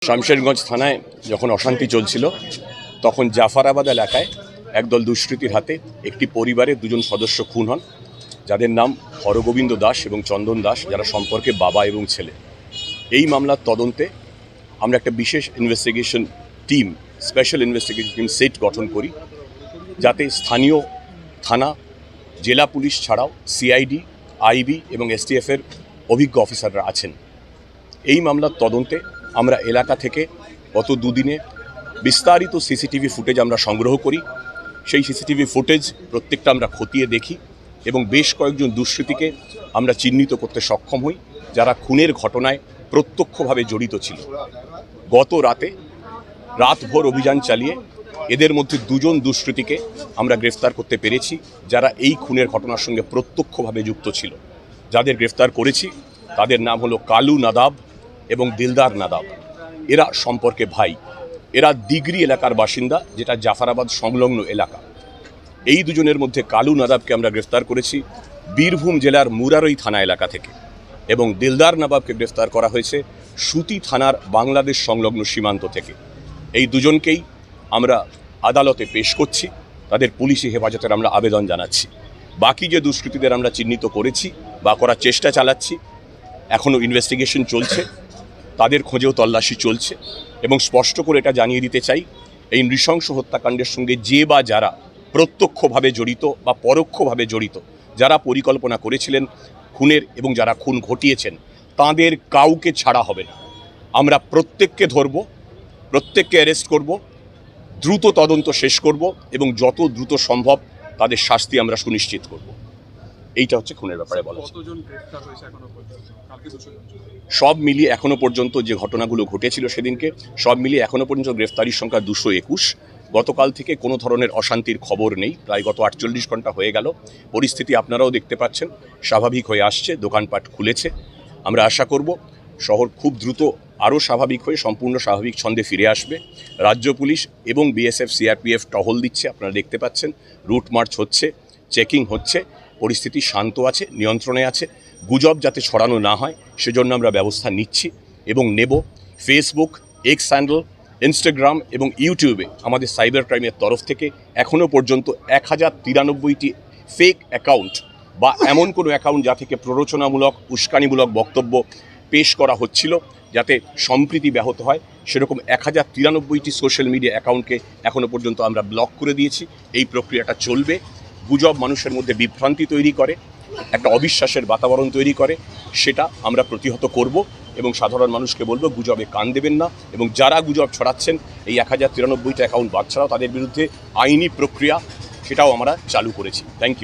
শামশেরগঞ্জ থানায় যখন অশান্তি চলছিল তখন জাফরাবাদ এলাকায় একদল দুষ্কৃতীর হাতে একটি পরিবারের দুজন সদস্য খুন হন, যাদের নাম হরগোবিন্দ দাস এবং চন্দন দাস, যারা সম্পর্কে বাবা এবং ছেলে। এই মামলার তদন্তে আমরা একটা বিশেষ investigation team, special investigation team set গঠন করি, যাতে স্থানীয় থানা, জেলা পুলিশ ছাড়াও সিআইডি, আইবি এবং এসটিএফের অভিজ্ঞ অফিসাররা আছেন। এই মামলার তদন্তে আমরা এলাকা থেকে গত দুদিনে বিস্তারিত সিসিটিভি ফুটেজ আমরা সংগ্রহ করি। সেই সিসিটিভি ফুটেজ প্রত্যেকটা আমরা খতিয়ে দেখি এবং বেশ কয়েকজন দুষ্কৃতীকে আমরা চিহ্নিত করতে সক্ষম হই, যারা খুনের ঘটনায় প্রত্যক্ষভাবে জড়িত ছিল। গত রাতভর অভিযান চালিয়ে এদের মধ্যে দুজন দুষ্কৃতীকে আমরা গ্রেফতার করতে পেরেছি, যারা এই খুনের ঘটনার সঙ্গে প্রত্যক্ষভাবে যুক্ত ছিল। যাদের গ্রেফতার করেছি তাদের নাম হলো কালু নাদাব এবং দিলদার নাদাব। এরা সম্পর্কে ভাই। এরা দিগরি এলাকার বাসিন্দা, যেটা জাফরাবাদ সংলগ্ন এলাকা। এই দুজনের মধ্যে কালু নাদাবকে আমরা গ্রেফতার করেছি বীরভূম জেলার মুরারই থানা এলাকা থেকে, এবং দিলদার নাদাবকে গ্রেফতার করা হয়েছে সুতি থানার বাংলাদেশ সংলগ্ন সীমান্ত থেকে। এই দুজনকেই আমরা আদালতে পেশ করছি, তাদের পুলিশি হেফাজতের আমরা আবেদন জানাচ্ছি। বাকি যে দুষ্কৃতীদের আমরা চিহ্নিত করেছি বা করার চেষ্টা চালাচ্ছি, এখনও ইনভেস্টিগেশন চলছে, তাদের খোঁজেও তল্লাশি চলছে। এবং স্পষ্ট করে এটা জানিয়ে দিতে চাই, এই নৃশংস হত্যাকাণ্ডের সঙ্গে যে বা যারা প্রত্যক্ষভাবে জড়িত বা পরোক্ষভাবে জড়িত, যারা পরিকল্পনা করেছিলেন খুনের এবং যারা খুন ঘটিয়েছেন, তাদের কাউকে ছাড়া হবে না। আমরা প্রত্যেককে ধরব, প্রত্যেককে অ্যারেস্ট করব, দ্রুত তদন্ত শেষ করব এবং যত দ্রুত সম্ভব তাদের শাস্তি আমরা সুনিশ্চিত করব। এইটা হচ্ছে খুনের ব্যাপারে বলা। সব মিলিয়ে এখনো পর্যন্ত যে ঘটনাগুলো ঘটেছিল সেদিনকে, সব মিলিয়ে এখনো পর্যন্ত গ্রেফতারির সংখ্যা 221। গতকাল থেকে কোনো ধরনের অশান্তির খবর নেই। প্রায় গত 48 ঘন্টা হয়ে গেল। পরিস্থিতি আপনারাও দেখতে পাচ্ছেন স্বাভাবিক হয়ে আসছে, দোকানপাট খুলেছে। আমরা আশা করব শহর খুব দ্রুত আরও স্বাভাবিক হয়ে সম্পূর্ণ স্বাভাবিক ছন্দে ফিরে আসবে। রাজ্য পুলিশ এবং বিএসএফ, সিআরপিএফ টহল দিচ্ছে, আপনারা দেখতে পাচ্ছেন। রুট মার্চ হচ্ছে, চেকিং হচ্ছে, পরিস্থিতি শান্ত আছে, নিয়ন্ত্রণে আছে। গুজব যাতে ছড়ানো না হয় সেজন্য আমরা ব্যবস্থা নিচ্ছি এবং নেব। ফেসবুক, এক্স হ্যান্ডেল, ইনস্টাগ্রাম এবং ইউটিউবে আমাদের সাইবার ক্রাইমের তরফ থেকে এখনও পর্যন্ত 1093টি ফেক অ্যাকাউন্ট বা এমন কোনো অ্যাকাউন্ট যা থেকে প্ররোচনামূলক, উস্কানিমূলক বক্তব্য পেশ করা হচ্ছিল যাতে সম্প্রীতি ব্যাহত হয়, সেরকম 1093টি সোশ্যাল মিডিয়া অ্যাকাউন্টকে এখনও পর্যন্ত আমরা ব্লক করে দিয়েছি। এই প্রক্রিয়াটা চলবে। গুজব মানুষের মধ্যে বিভ্রান্তি তৈরি করে, একটা অবিশ্বাসের বাতাবরণ তৈরি করে, সেটা আমরা প্রতিহত করব এবং সাধারণ মানুষকে বলবো গুজবে কান দেবেন না। এবং যারা গুজব ছড়াচ্ছেন, এই 1093টা অ্যাকাউন্ট বাদ ছাড়াও তাদের বিরুদ্ধে আইনি প্রক্রিয়া সেটাও আমরা চালু করেছি। Thank you.